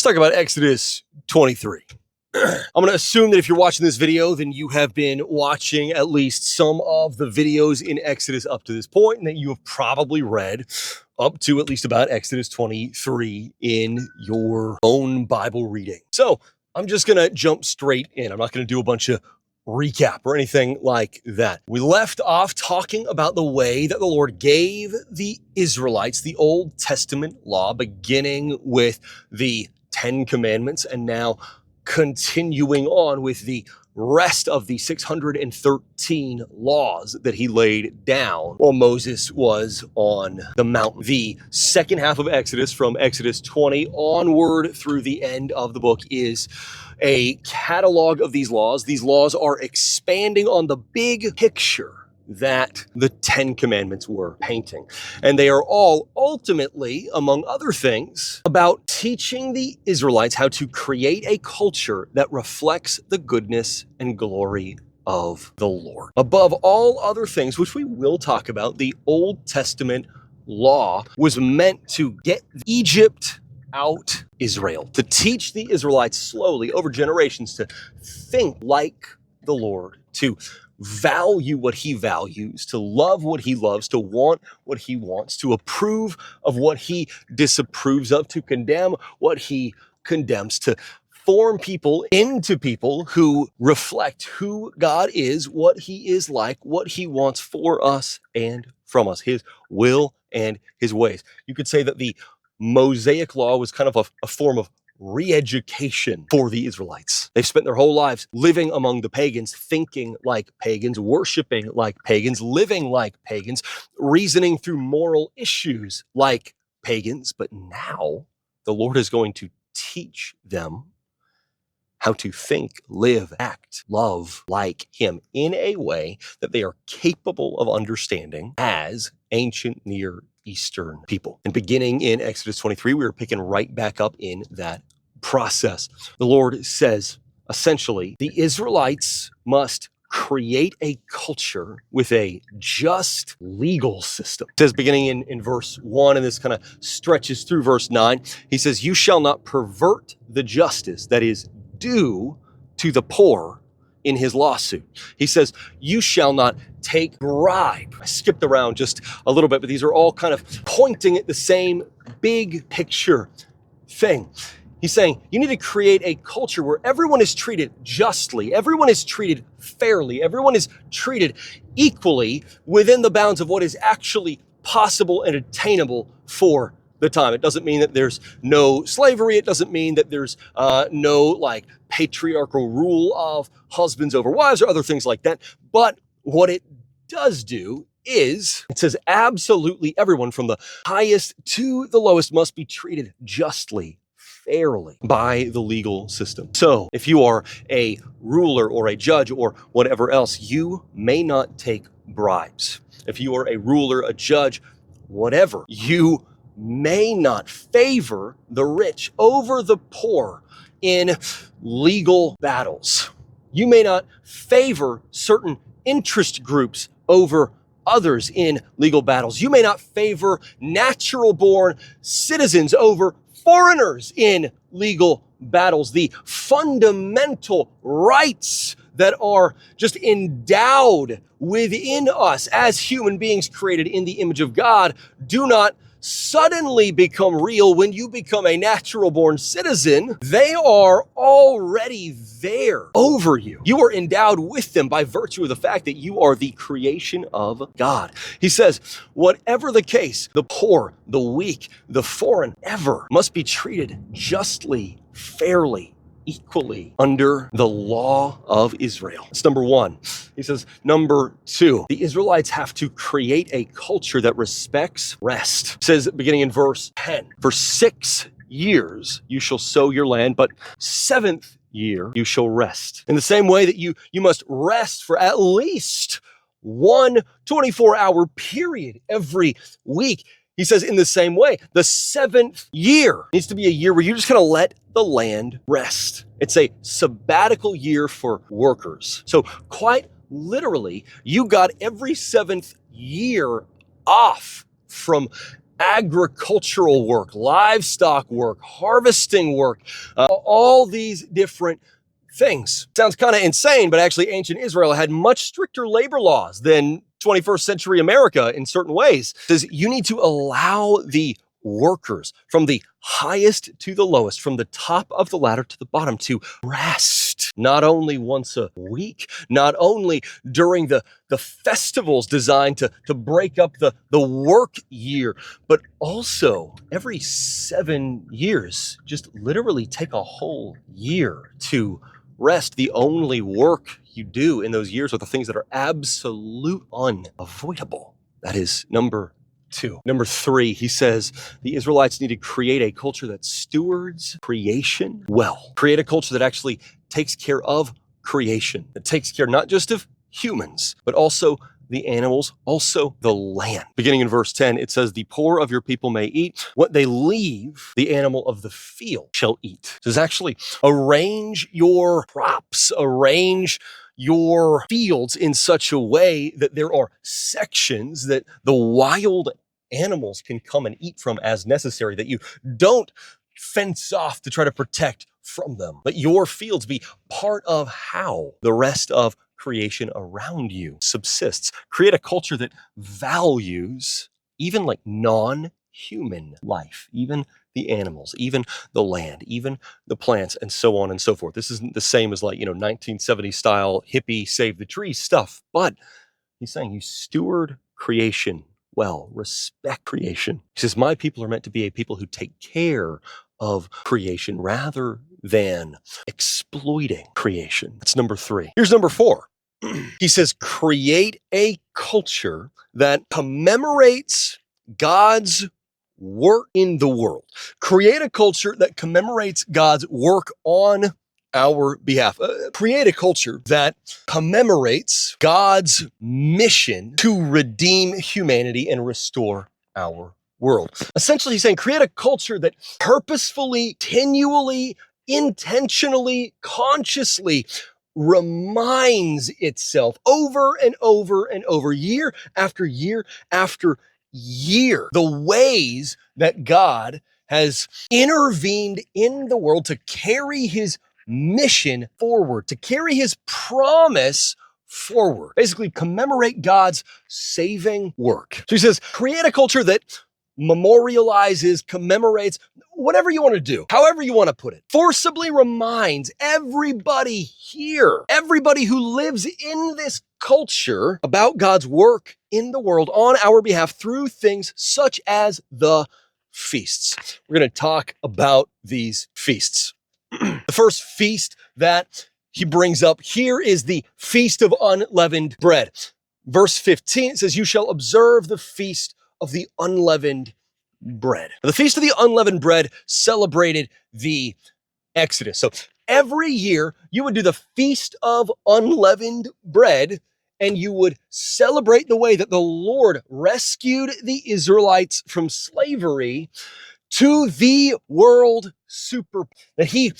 Let's talk about Exodus 23. I'm going to assume that if you're watching this video, then you have been watching at least some of the videos in Exodus up to this point, and that you have probably read up to at least about Exodus 23 in your own Bible reading. So I'm just going to jump straight in. I'm not going to do a bunch of recap or anything like that. We left off talking about the way that the Lord gave the Israelites the Old Testament law, beginning with the 10 Commandments, and now continuing on with the rest of the 613 laws that he laid down while Moses was on the mountain. The second half of Exodus, from Exodus 20 onward through the end of the book, is a catalog of these laws. These laws are expanding on the big picture that the 10 Commandments were painting. And they are all ultimately, among other things, about teaching the Israelites how to create a culture that reflects the goodness and glory of the Lord. Above all other things, which we will talk about, the Old Testament law was meant to get Egypt out Israel, to teach the Israelites slowly over generations to think like the Lord, to value what he values, to love what he loves, to want what he wants, to approve of what he disapproves of, to condemn what he condemns, to form people into people who reflect who God is, what he is like, what he wants for us and from us, his will and his ways. You could say that the Mosaic law was kind of a form of re-education for the Israelites. They've spent their whole lives living among the pagans, thinking like pagans, worshiping like pagans, living like pagans, reasoning through moral issues like pagans. But now the Lord is going to teach them how to think, live, act, love like him in a way that they are capable of understanding as ancient Near Eastern people. And beginning in Exodus 23, we are picking right back up in that process. The Lord says, essentially, the Israelites must create a culture with a just legal system. It says, beginning in verse 1, and this kind of stretches through verse 9, he says, "You shall not pervert the justice that is due to the poor in his lawsuit." He says, "You shall not take bribe." I skipped around just a little bit, but these are all kind of pointing at the same big picture thing. He's saying you need to create a culture where everyone is treated justly, everyone is treated fairly, everyone is treated equally within the bounds of what is actually possible and attainable for the time. It doesn't mean that there's no slavery. It doesn't mean that there's no like patriarchal rule of husbands over wives or other things like that. But what it does do is, it says absolutely everyone from the highest to the lowest must be treated justly, fairly by the legal system. So if you are a ruler or a judge or whatever else, you may not take bribes. If you are a ruler, a judge, whatever, you may not favor the rich over the poor in legal battles. You may not favor certain interest groups over others in legal battles. You may not favor natural-born citizens over foreigners in legal battles. The fundamental rights that are just endowed within us as human beings created in the image of God do not suddenly become real when you become a natural-born citizen. They are already there over you. You are endowed with them by virtue of the fact that you are the creation of God. He says, whatever the case, the poor, the weak, the foreign, ever must be treated justly, fairly, equally under the law of Israel. That's number one. He says, number two, the Israelites have to create a culture that respects rest. It says, beginning in verse 10, "For 6 years you shall sow your land, but 7th year you shall rest." In the same way that you must rest for at least one 24-hour period every week. He says, in the same way, the 7th year needs to be a year where you're just going to let the land rest. It's a sabbatical year for workers. So quite literally, you got every 7th year off from agricultural work, livestock work, harvesting work, all these different things. Sounds kind of insane, but actually ancient Israel had much stricter labor laws than 21st century America in certain ways. It says you need to allow the workers from the highest to the lowest, from the top of the ladder to the bottom, to rest, not only once a week, not only during the festivals designed to break up the work year, but also every 7 years, just literally take a whole year to rest. The only work you do in those years are the things that are absolute unavoidable. That is number 2. Number 3, he says the Israelites need to create a culture that stewards creation well. Create a culture that actually takes care of creation, that takes care not just of humans, but also the animals, also the land. Beginning in verse 10, it says, the poor of your people may eat what they leave, the animal of the field shall eat. It says actually arrange your crops, arrange your fields in such a way that there are sections that the wild animals can come and eat from as necessary, that you don't fence off to try to protect from them. Let your fields be part of how the rest of creation around you subsists. Create a culture that values even like non-human life, even the animals, even the land, even the plants, and so on and so forth. This isn't the same as 1970s style hippie save the trees stuff, but he's saying you steward creation well, respect creation. He says, my people are meant to be a people who take care of creation rather than exploiting creation. That's number 3. Here's number 4. He says, create a culture that commemorates God's work in the world. Create a culture that commemorates God's work on our behalf. Create a culture that commemorates God's mission to redeem humanity and restore our world. Essentially, he's saying create a culture that purposefully, continually, intentionally, consciously reminds itself over and over and over, year after year after year, the ways that God has intervened in the world to carry his mission forward, to carry his promise forward. Basically, commemorate God's saving work. So he says, create a culture that memorializes, commemorates, whatever you want to do, however you want to put it, forcibly reminds everybody here, everybody who lives in this culture about God's work in the world on our behalf through things such as the feasts. We're going to talk about these feasts. The first feast that he brings up here is the Feast of Unleavened Bread. Verse 15 says, you shall observe the Feast of the Unleavened Bread. The Feast of the Unleavened Bread celebrated the Exodus. So every year you would do the Feast of Unleavened Bread, and you would celebrate the way that the Lord rescued the Israelites from slavery to the world that he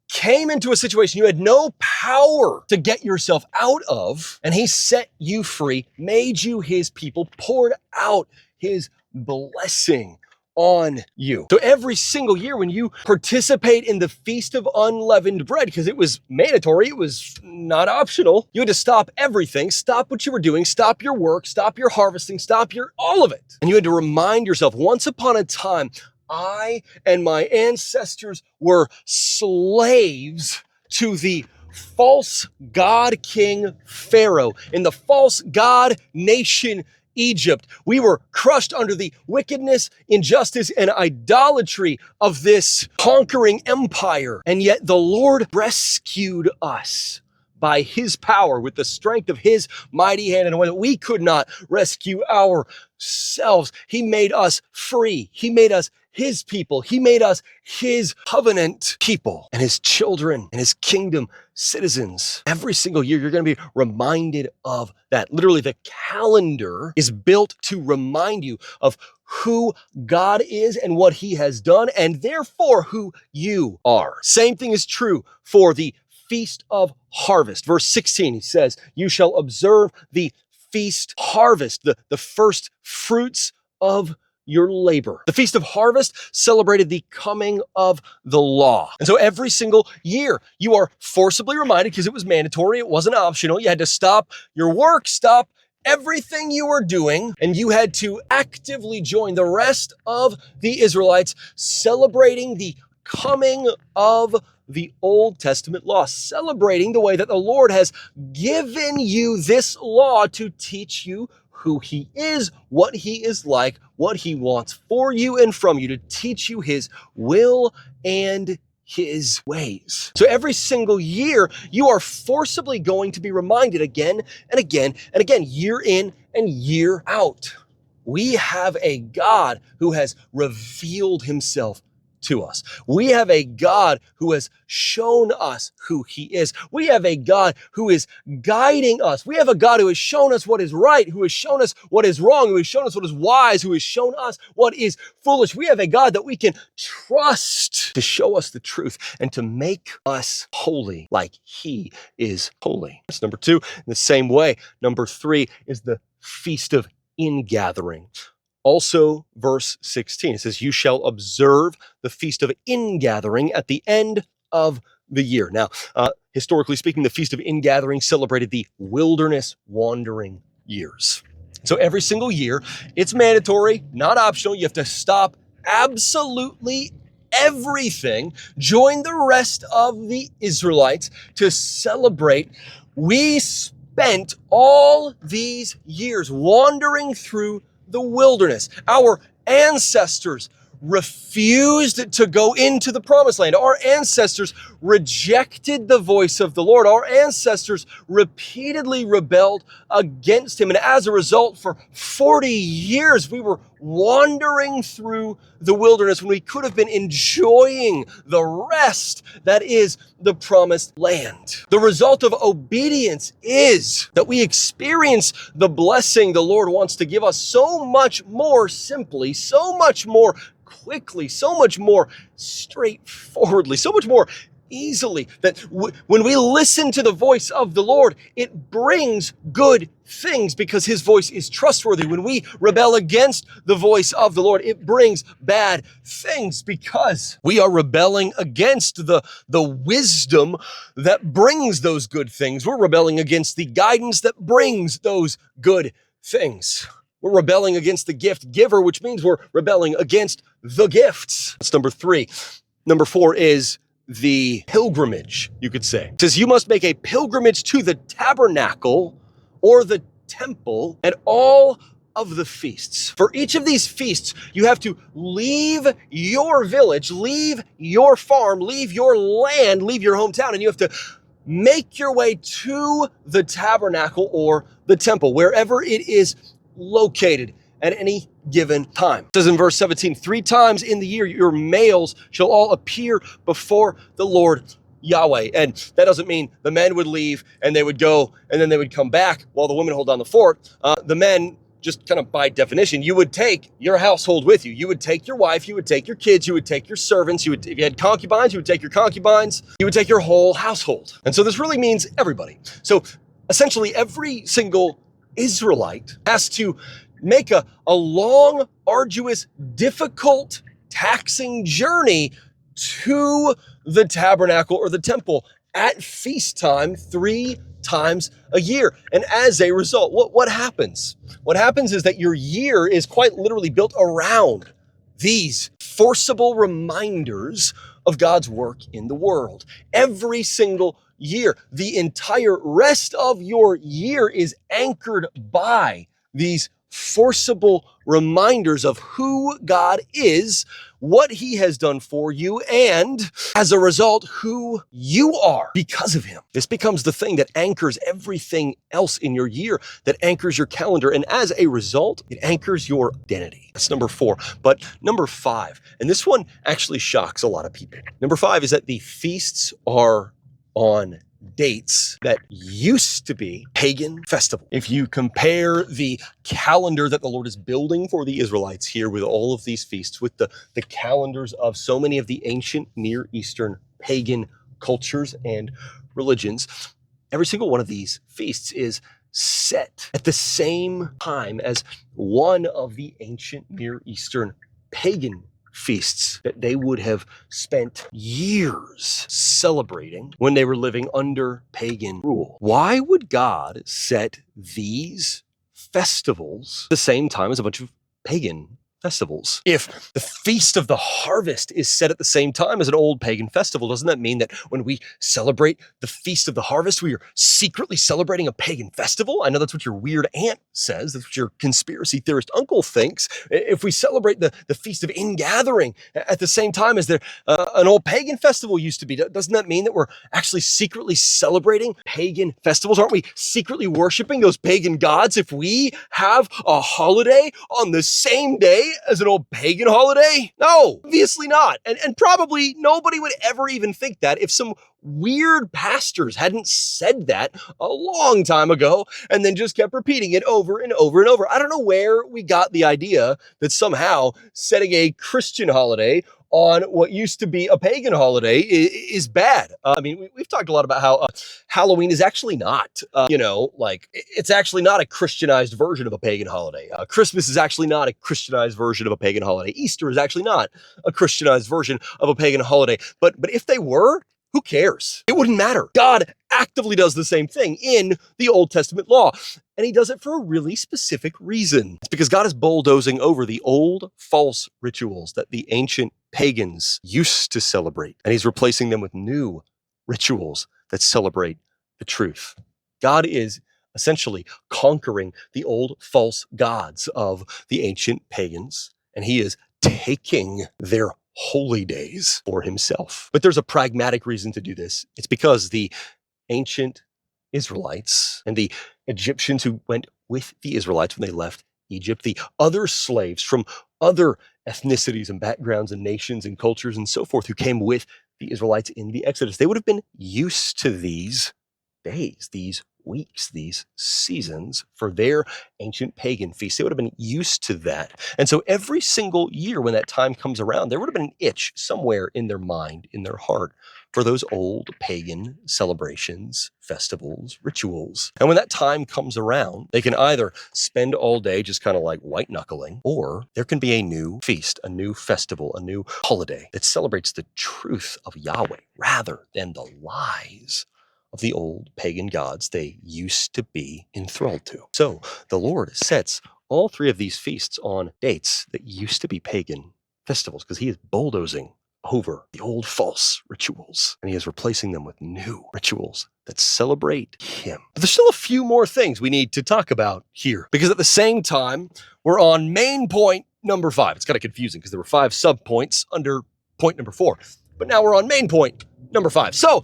came into a situation you had no power to get yourself out of, and he set you free, made you his people, poured out his blessing on you. So every single year when you participate in the Feast of Unleavened Bread, because it was mandatory, it was not optional, you had to stop everything, stop what you were doing, stop your work, stop your harvesting, stop all of it. And you had to remind yourself, once upon a time, I and my ancestors were slaves to the false god king Pharaoh in the false god nation Egypt. We were crushed under the wickedness, injustice, and idolatry of this conquering empire. And yet the Lord rescued us by his power with the strength of his mighty hand in a way that we could not rescue ourselves. He made us free. He made us his people. He made us his covenant people and his children and his kingdom citizens. Every single year, you're going to be reminded of that. Literally, the calendar is built to remind you of who God is and what he has done, and therefore who you are. Same thing is true for the Feast of Harvest. Verse 16, he says, you shall observe the feast harvest, the first fruits of your labor. The Feast of Harvest celebrated the coming of the law. And so every single year, you are forcibly reminded, because it was mandatory, it wasn't optional. You had to stop your work, stop everything you were doing, and you had to actively join the rest of the Israelites celebrating the coming of the Old Testament law, celebrating the way that the Lord has given you this law to teach you who he is, what he is like, what he wants for you and from you, to teach you his will and his ways. So every single year, you are forcibly going to be reminded again and again and again, year in and year out. We have a God who has revealed himself to us. We have a God who has shown us who he is. We have a God who is guiding us. We have a God who has shown us what is right, who has shown us what is wrong, who has shown us what is wise, who has shown us what is foolish. We have a God that we can trust to show us the truth and to make us holy like he is holy. That's number two. In the same way, number three is the Feast of Ingathering. Also, verse 16, it says, you shall observe the Feast of Ingathering at the end of the year. Now, historically speaking, the Feast of Ingathering celebrated the wilderness wandering years. So every single year, it's mandatory, not optional. You have to stop absolutely everything, join the rest of the Israelites to celebrate. We spent all these years wandering through the wilderness. Our ancestors refused to go into the promised land. Our ancestors rejected the voice of the Lord. Our ancestors repeatedly rebelled against him. And as a result, for 40 years, we were wandering through the wilderness when we could have been enjoying the rest that is the promised land. The result of obedience is that we experience the blessing the Lord wants to give us so much more simply, so much more quickly, so much more straightforwardly, so much more easily, that when we listen to the voice of the Lord, it brings good things because his voice is trustworthy. When we rebel against the voice of the Lord, it brings bad things because we are rebelling against the wisdom that brings those good things. We're rebelling against the guidance that brings those good things. We're rebelling against the gift giver, which means we're rebelling against the gifts. That's number three. Number four is the pilgrimage, you could say. It says you must make a pilgrimage to the tabernacle or the temple at all of the feasts. For each of these feasts, you have to leave your village, leave your farm, leave your land, leave your hometown, and you have to make your way to the tabernacle or the temple, wherever it is located at any given time. It says in verse 17, 3 times in the year your males shall all appear before the Lord Yahweh. And that doesn't mean the men would leave and they would go and then they would come back while the women hold down the fort. The men, just kind of by definition, you would take your household with you. You would take your wife, you would take your kids, you would take your servants, if you had concubines, you would take your concubines, you would take your whole household. And so this really means everybody. So essentially every single Israelite has to make a long, arduous, difficult, taxing journey to the tabernacle or the temple at feast time 3 times a year. And as a result, what happens? What happens is that your year is quite literally built around these forcible reminders of God's work in the world. Every single year, the entire rest of your year is anchored by these forcible reminders of who God is, what he has done for you, and as a result, who you are because of him. This becomes the thing that anchors everything else in your year, that anchors your calendar, and as a result, it anchors your identity. That's number 4. But number 5, and this one actually shocks a lot of people. Number 5 is that the feasts are on dates that used to be pagan festival. If you compare the calendar that the Lord is building for the Israelites here with all of these feasts, with the calendars of so many of the ancient Near Eastern pagan cultures and religions, every single one of these feasts is set at the same time as one of the ancient Near Eastern pagan feasts that they would have spent years celebrating when they were living under pagan rule. Why would God set these festivals at the same time as a bunch of pagan festivals? If the Feast of the Harvest is set at the same time as an old pagan festival, doesn't that mean that when we celebrate the Feast of the Harvest, we are secretly celebrating a pagan festival? I know that's what your weird aunt says. That's what your conspiracy theorist uncle thinks. If we celebrate the Feast of Ingathering at the same time as an old pagan festival used to be, doesn't that mean that we're actually secretly celebrating pagan festivals? Aren't we secretly worshiping those pagan gods if we have a holiday on the same day as an old pagan holiday? No, obviously not. And probably nobody would ever even think that if some weird pastors hadn't said that a long time ago and then just kept repeating it over and over and over. I don't know where we got the idea that somehow setting a Christian holiday on what used to be a pagan holiday is bad. I mean, we've talked a lot about how Halloween is actually not, it's actually not a Christianized version of a pagan holiday. Christmas is actually not a Christianized version of a pagan holiday. Easter is actually not a Christianized version of a pagan holiday. But if they were, who cares? It wouldn't matter. God actively does the same thing in the Old Testament law. And he does it for a really specific reason. It's because God is bulldozing over the old false rituals that the ancient pagans used to celebrate. And he's replacing them with new rituals that celebrate the truth. God is essentially conquering the old false gods of the ancient pagans. And he is taking their holy days for himself. But there's a pragmatic reason to do this. It's because the ancient Israelites and the Egyptians who went with the Israelites when they left Egypt, the other slaves from other ethnicities and backgrounds and nations and cultures and so forth who came with the Israelites in the Exodus, they would have been used to these days, these weeks, these seasons for their ancient pagan feasts. They would have been used to that. And so every single year when that time comes around, there would have been an itch somewhere in their mind, in their heart, for those old pagan celebrations, festivals, rituals. And when that time comes around, they can either spend all day just kind of like white knuckling, or there can be a new feast, a new festival, a new holiday that celebrates the truth of Yahweh rather than the lies of the old pagan gods they used to be enthralled to. So the Lord sets all three of these feasts on dates that used to be pagan festivals because he is bulldozing over the old false rituals and he is replacing them with new rituals that celebrate him. But there's still a few more things we need to talk about here because at the same time, we're on main point number 5. It's kind of confusing because there were 5 subpoints under point number 4, but now we're on main point number 5. So,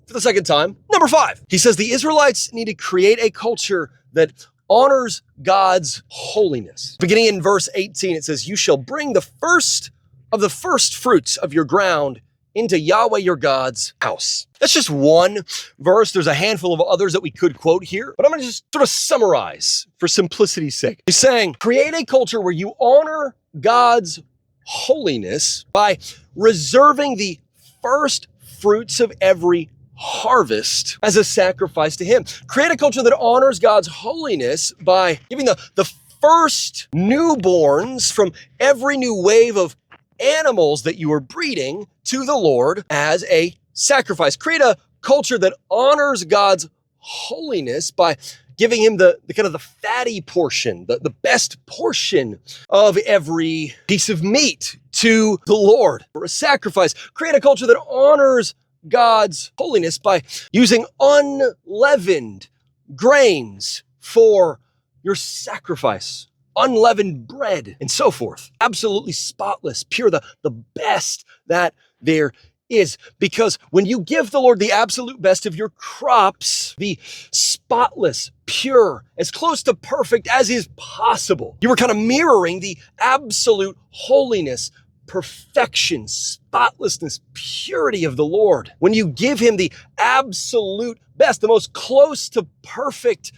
for the second time, number 5, he says the Israelites need to create a culture that honors God's holiness. Beginning in verse 18, it says, "You shall bring the first of the first fruits of your ground into Yahweh your God's house." That's just one verse. There's a handful of others that we could quote here, but I'm going to just sort of summarize for simplicity's sake. He's saying, create a culture where you honor God's holiness by reserving the first fruits of every harvest as a sacrifice to him. Create a culture that honors God's holiness by giving the first newborns from every new wave of animals that you are breeding to the Lord as a sacrifice. Create a culture that honors God's holiness by giving him the kind of the fatty portion, the best portion of every piece of meat to the Lord for a sacrifice. Create a culture that honors God's holiness by using unleavened grains for your sacrifice, unleavened bread, and so forth. Absolutely spotless, pure, the best that there is. Because when you give the Lord the absolute best of your crops, the spotless, pure, as close to perfect as is possible, you are kind of mirroring the absolute holiness, perfection, spotlessness, purity of the Lord. When you give him the absolute best, the most close to perfect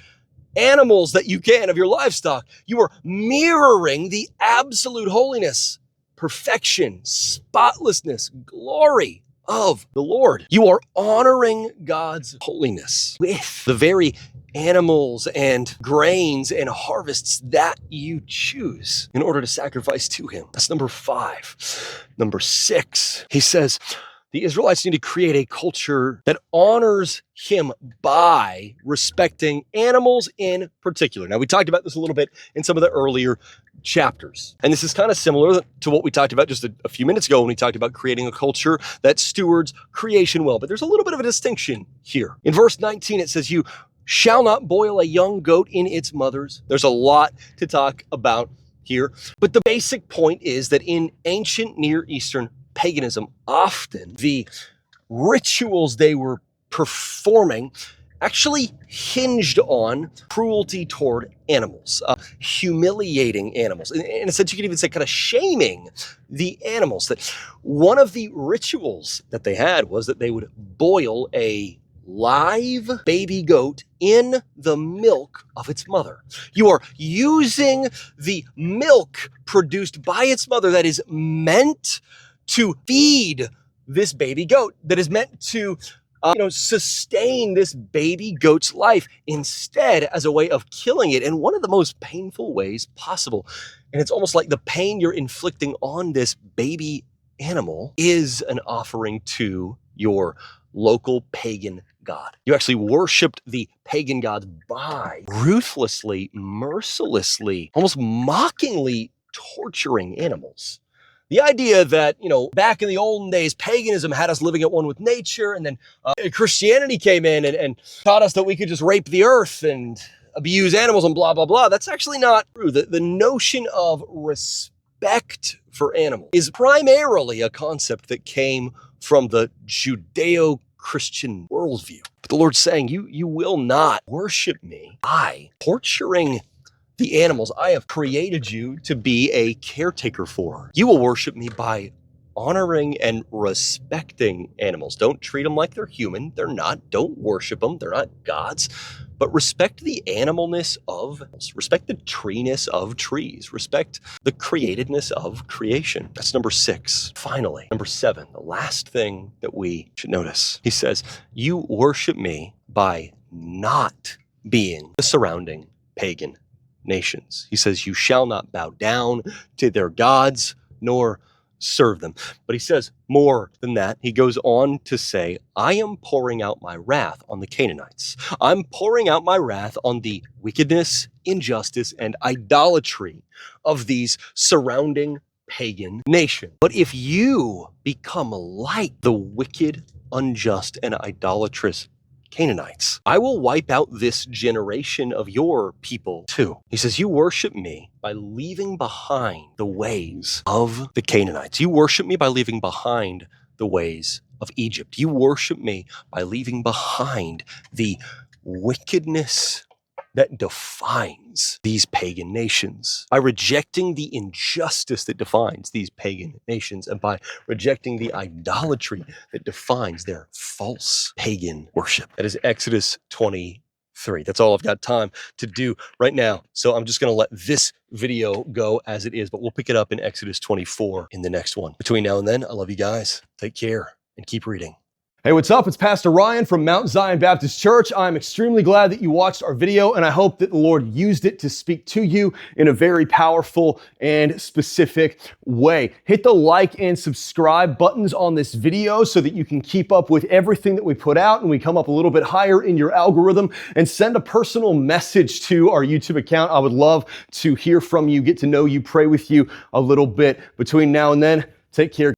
animals that you can of your livestock, you are mirroring the absolute holiness, perfection, spotlessness, glory of the Lord. You are honoring God's holiness with the very animals and grains and harvests that you choose in order to sacrifice to him. That's number 5. Number 6, he says, the Israelites need to create a culture that honors him by respecting animals in particular. Now, we talked about this a little bit in some of the earlier chapters. And this is kind of similar to what we talked about just a few minutes ago when we talked about creating a culture that stewards creation well. But there's a little bit of a distinction here. In verse 19, it says, you shall not boil a young goat in its mothers. There's a lot to talk about here. But the basic point is that in ancient Near Eastern paganism, often the rituals they were performing actually hinged on cruelty toward animals, humiliating animals. In a sense, you could even say kind of shaming the animals. That one of the rituals that they had was that they would boil a live baby goat in the milk of its mother. You are using the milk produced by its mother that is meant to feed this baby goat, that is meant to sustain this baby goat's life, instead as a way of killing it in one of the most painful ways possible. And it's almost like the pain you're inflicting on this baby animal is an offering to your local pagan god. You actually worshiped the pagan gods by ruthlessly, mercilessly, almost mockingly torturing animals. The idea that, back in the olden days, paganism had us living at one with nature, and then Christianity came in and taught us that we could just rape the earth and abuse animals and blah, blah, blah. That's actually not true. The notion of respect for animals is primarily a concept that came from the Judeo-Christian worldview. But the Lord's saying, you will not worship me by torturing the animals I have created you to be a caretaker for. You will worship me by honoring and respecting animals. Don't treat them like they're human. They're not. Don't worship them. They're not gods. But respect the animalness of animals. Respect the treeness of trees. Respect the createdness of creation. That's number 6. Finally, number 7, the last thing that we should notice. He says, you worship me by not being the surrounding pagan nations. He says, you shall not bow down to their gods nor serve them. But he says more than that. He goes on to say, I am pouring out my wrath on the Canaanites. I'm pouring out my wrath on the wickedness, injustice, and idolatry of these surrounding pagan nations. But if you become like the wicked, unjust, and idolatrous Canaanites, I will wipe out this generation of your people too. He says, you worship me by leaving behind the ways of the Canaanites. You worship me by leaving behind the ways of Egypt. You worship me by leaving behind the wickedness that defines these pagan nations, by rejecting the injustice that defines these pagan nations, and by rejecting the idolatry that defines their false pagan worship. That is Exodus 23. That's all I've got time to do right now. So I'm just going to let this video go as it is, but we'll pick it up in Exodus 24 in the next one. Between now and then, I love you guys. Take care and keep reading. Hey, what's up? It's Pastor Ryan from Mount Zion Baptist Church. I'm extremely glad that you watched our video, and I hope that the Lord used it to speak to you in a very powerful and specific way. Hit the like and subscribe buttons on this video so that you can keep up with everything that we put out and we come up a little bit higher in your algorithm, and send a personal message to our YouTube account. I would love to hear from you, get to know you, pray with you a little bit. Between now and then, take care.